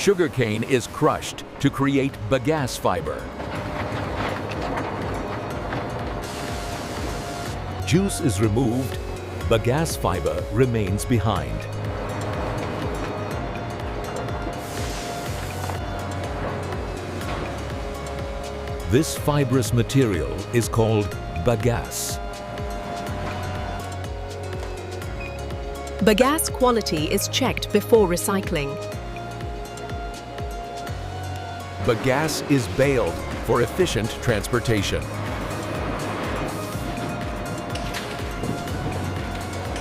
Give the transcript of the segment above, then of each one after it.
Sugarcane is crushed to create bagasse fiber. Juice is removed, bagasse fiber remains behind. This fibrous material is called bagasse. Bagasse quality is checked before recycling. Bagasse is baled for efficient transportation.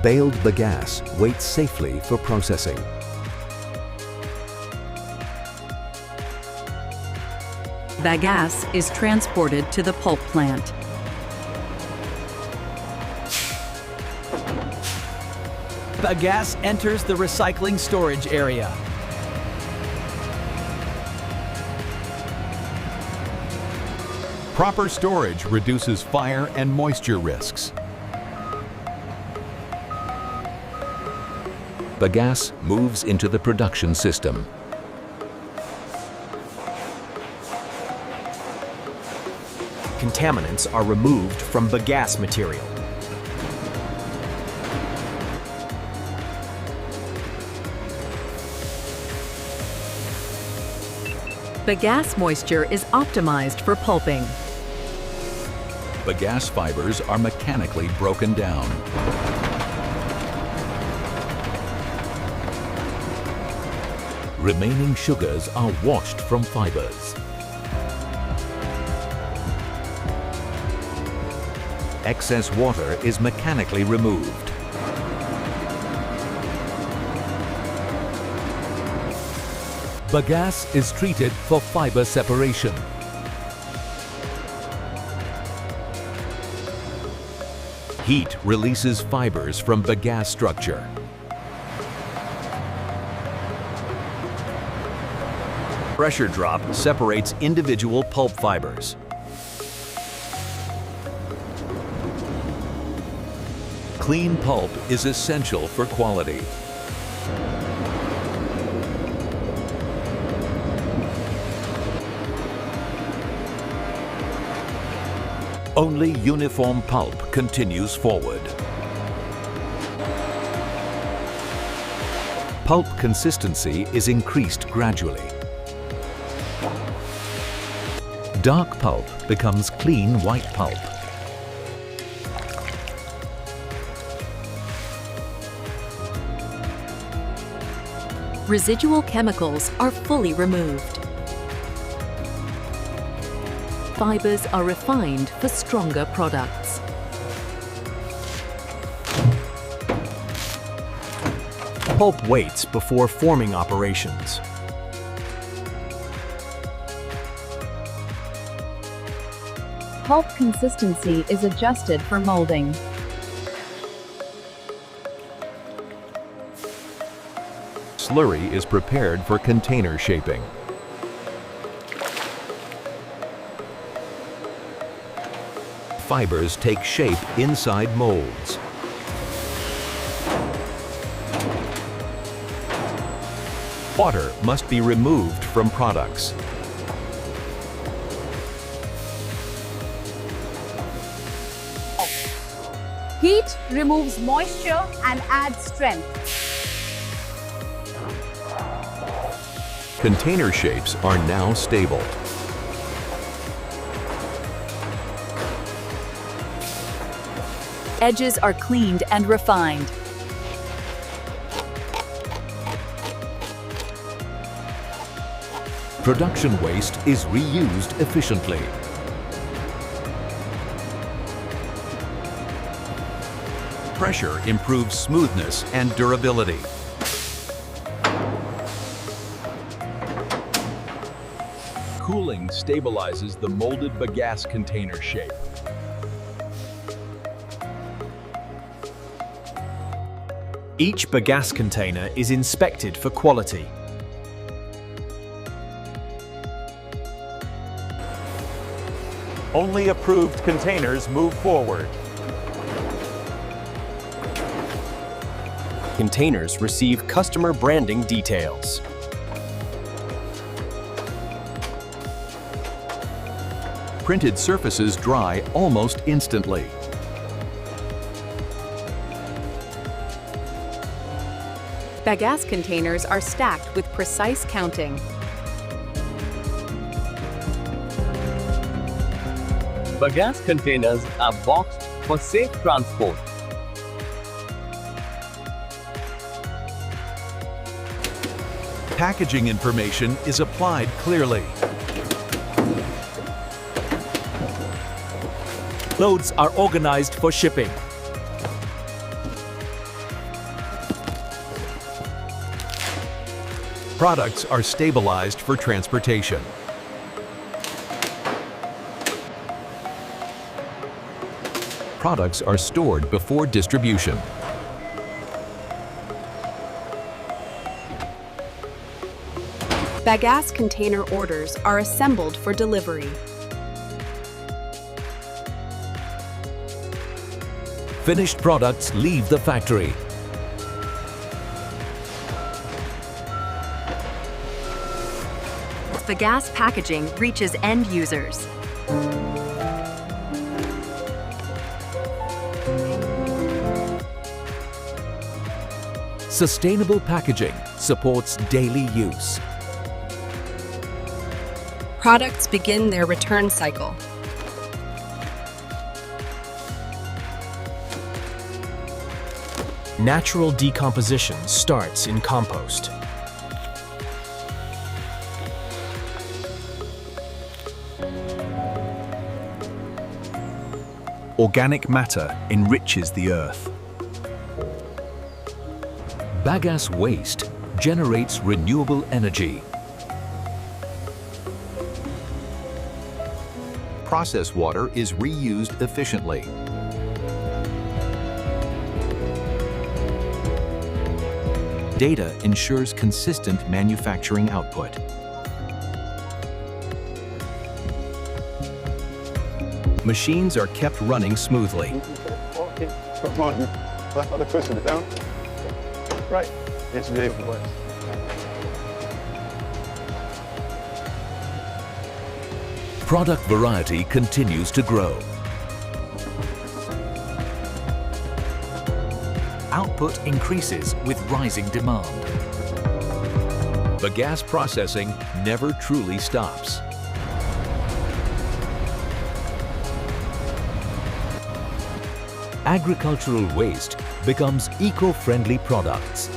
Baled bagasse waits safely for processing. Bagasse is transported to the pulp plant. Bagasse enters the recycling storage area. Proper storage reduces fire and moisture risks. Bagasse moves into the production system. Contaminants are removed from bagasse material. Bagasse moisture is optimized for pulping. Bagasse fibers are mechanically broken down. Remaining sugars are washed from fibers. Excess water is mechanically removed. Bagasse is treated for fiber separation. Heat releases fibers from bagasse structure. Pressure drop separates individual pulp fibers. Clean pulp is essential for quality. Only uniform pulp continues forward. Pulp consistency is increased gradually. Dark pulp becomes clean white pulp. Residual chemicals are fully removed. Fibers are refined for stronger products. Pulp waits before forming operations. Pulp consistency is adjusted for molding. Slurry is prepared for container shaping. Fibers take shape inside molds. Water must be removed from products. Heat removes moisture and adds strength. Container shapes are now stable. Edges are cleaned and refined. Production waste is reused efficiently. Pressure improves smoothness and durability. Cooling stabilizes the molded bagasse container shape. Each bagasse container is inspected for quality. Only approved containers move forward. Containers receive customer branding details. printed surfaces dry almost instantly. Bagasse containers are stacked with precise counting. Bagasse containers are boxed for safe transport. Packaging information is applied clearly. Loads are organized for shipping. Products are stabilized for transportation. Products are stored before distribution. Bagasse container orders are assembled for delivery. Finished products leave the factory. Bagasse packaging reaches end users. Sustainable packaging supports daily use. Products begin their return cycle. Natural decomposition starts in compost. Organic matter enriches the earth. Bagasse waste generates renewable energy. Process water is reused efficiently. Data ensures consistent manufacturing output. Machines are kept running smoothly. Okay, come on. Left other pushing it down. Right. It's beautiful. Product variety continues to grow. Output increases with rising demand. Bagasse processing never truly stops. Agricultural waste becomes eco-friendly products.